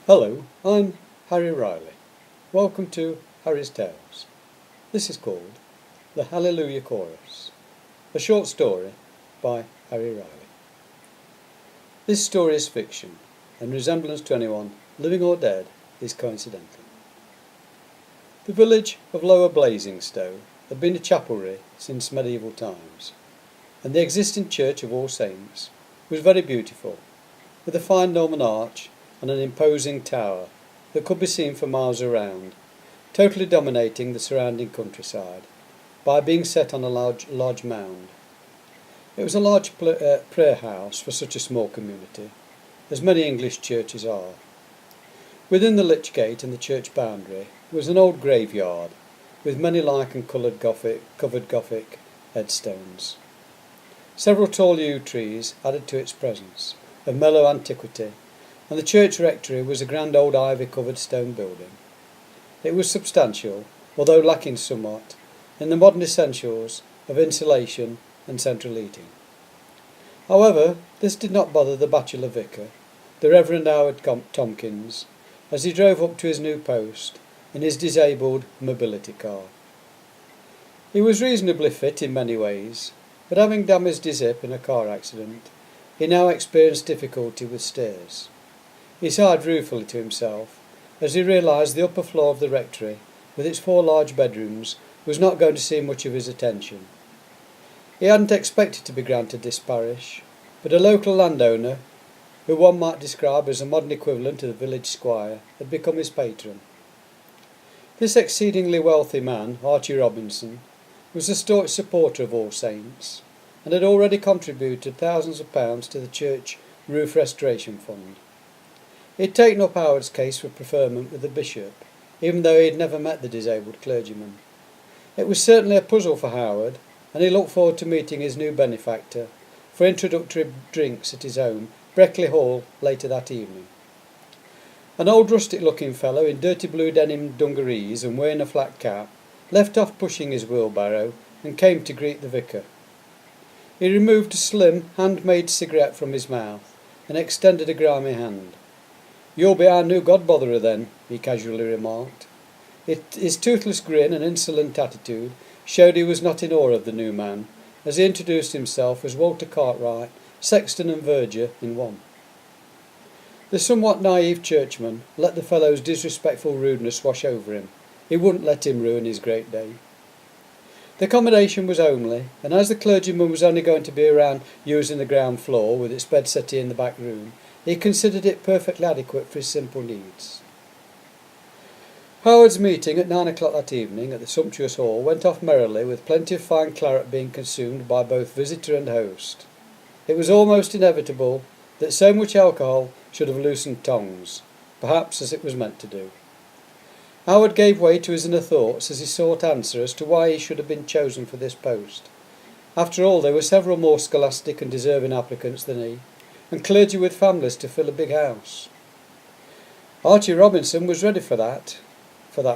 Hello, I'm Harry Riley. Welcome to Harry's Tales. This is called The Hallelujah Chorus, a short story by Harry Riley. This story is fiction, and resemblance to anyone, living or dead, is coincidental. The village of Lower Blazingstow had been a chapelry since medieval times, and the existing church of All Saints was very beautiful, with a fine Norman arch and an imposing tower that could be seen for miles around, totally dominating the surrounding countryside by being set on a large mound. It was a large prayer house for such a small community, as many English churches are. Within the lych gate and the church boundary was an old graveyard with many lichen-covered Gothic headstones. Several tall yew trees added to its presence of mellow antiquity, and the church rectory was a grand old ivy-covered stone building. It was substantial, although lacking somewhat in the modern essentials of insulation and central heating. However, this did not bother the bachelor vicar, the Reverend Howard Tomkins, as he drove up to his new post in his disabled mobility car. He was reasonably fit in many ways, but having damaged his hip in a car accident, he now experienced difficulty with stairs. He sighed ruefully to himself as he realised the upper floor of the rectory, with its 4 large bedrooms, was not going to see much of his attention. He hadn't expected to be granted this parish, but a local landowner, who one might describe as a modern equivalent to the village squire, had become his patron. This exceedingly wealthy man, Archie Robinson, was a staunch supporter of All Saints, and had already contributed thousands of pounds to the church roof restoration fund. He had taken up Howard's case for preferment with the bishop, even though he had never met the disabled clergyman. It was certainly a puzzle for Howard, and he looked forward to meeting his new benefactor for introductory drinks at his home, Breckley Hall, later that evening. An old rustic-looking fellow in dirty blue denim dungarees and wearing a flat cap left off pushing his wheelbarrow and came to greet the vicar. He removed a slim, handmade cigarette from his mouth and extended a grimy hand. "You'll be our new godbotherer then," he casually remarked. His toothless grin and insolent attitude showed he was not in awe of the new man, as he introduced himself as Walter Cartwright, sexton and verger in one. The somewhat naive churchman let the fellow's disrespectful rudeness wash over him. He wouldn't let him ruin his great day. The accommodation was homely, and as the clergyman was only going to be around using the ground floor with its bed settee in the back room, he considered it perfectly adequate for his simple needs. Howard's meeting at 9 o'clock that evening at the sumptuous hall went off merrily, with plenty of fine claret being consumed by both visitor and host. It was almost inevitable that so much alcohol should have loosened tongues, perhaps as it was meant to do. Howard gave way to his inner thoughts as he sought answer as to why he should have been chosen for this post. After all, there were several more scholastic and deserving applicants than he, and clergy with families to fill a big house. Archie Robinson was ready for that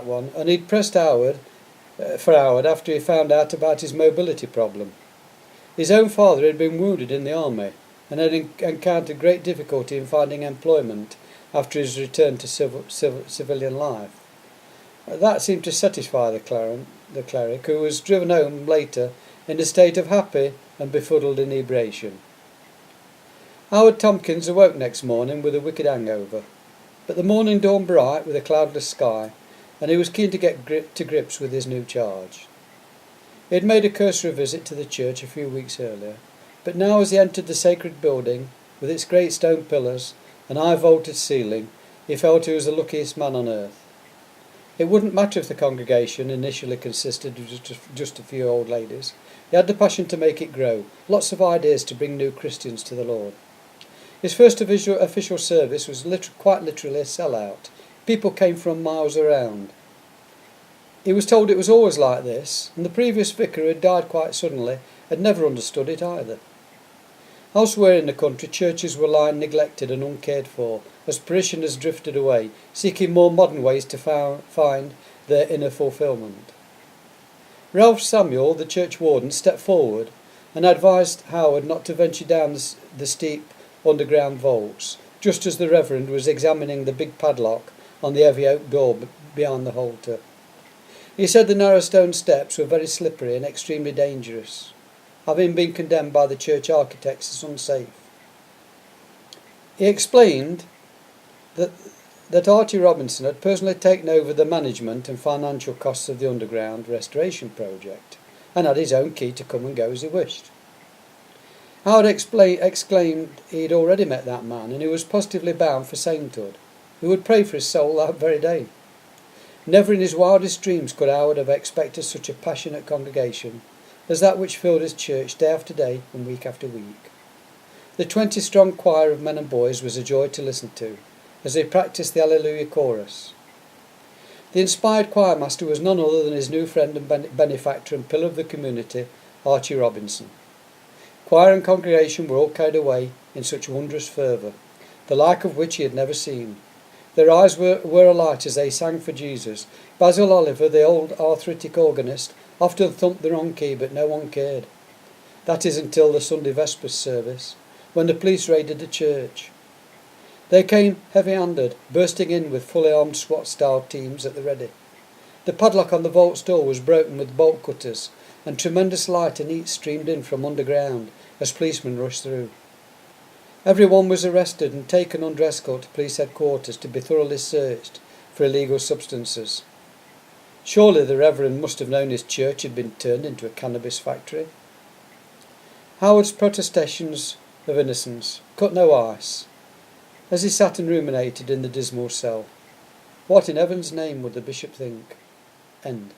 one, and he'd pressed Howard after he found out about his mobility problem. His own father had been wounded in the army and had encountered great difficulty in finding employment after his return to civilian life. That seemed to satisfy the cleric, who was driven home later in a state of happy and befuddled inebriation. Howard Tomkins awoke next morning with a wicked hangover, but the morning dawned bright with a cloudless sky, and he was keen to get to grips with his new charge. He had made a cursory visit to the church a few weeks earlier, but now as he entered the sacred building, with its great stone pillars and high-vaulted ceiling, he felt he was the luckiest man on earth. It wouldn't matter if the congregation initially consisted of just a few old ladies. He had the passion to make it grow, lots of ideas to bring new Christians to the Lord. His first official service was quite literally a sellout. People came from miles around. He was told it was always like this, and the previous vicar, who had died quite suddenly, had never understood it either. Elsewhere in the country, churches were lying neglected and uncared for, as parishioners drifted away, seeking more modern ways to find their inner fulfilment. Ralph Samuel, the church warden, stepped forward and advised Howard not to venture down the steep underground vaults, just as the Reverend was examining the big padlock on the heavy oak door behind the halter. He said the narrow stone steps were very slippery and extremely dangerous, having been condemned by the church architects as unsafe. He explained that Archie Robinson had personally taken over the management and financial costs of the underground restoration project, and had his own key to come and go as he wished. Howard exclaimed he had already met that man, and he was positively bound for sainthood, who would pray for his soul that very day. Never in his wildest dreams could Howard have expected such a passionate congregation as that which filled his church day after day and week after week. The 20-strong choir of men and boys was a joy to listen to, as they practised the Hallelujah chorus. The inspired choirmaster was none other than his new friend and benefactor and pillar of the community, Archie Robinson. Choir and congregation were all carried away in such wondrous fervour, the like of which he had never seen. Their eyes were alight as they sang for Jesus. Basil Oliver, the old arthritic organist, often thumped the wrong key, but no one cared. That is until the Sunday Vespers service, when the police raided the church. They came heavy-handed, bursting in with fully armed SWAT-style teams at the ready. The padlock on the vault's door was broken with bolt cutters, and tremendous light and heat streamed in from underground as policemen rushed through. Everyone was arrested and taken under escort to police headquarters to be thoroughly searched for illegal substances. Surely the Reverend must have known his church had been turned into a cannabis factory. Howard's protestations of innocence cut no ice, as he sat and ruminated in the dismal cell. What in heaven's name would the bishop think? End.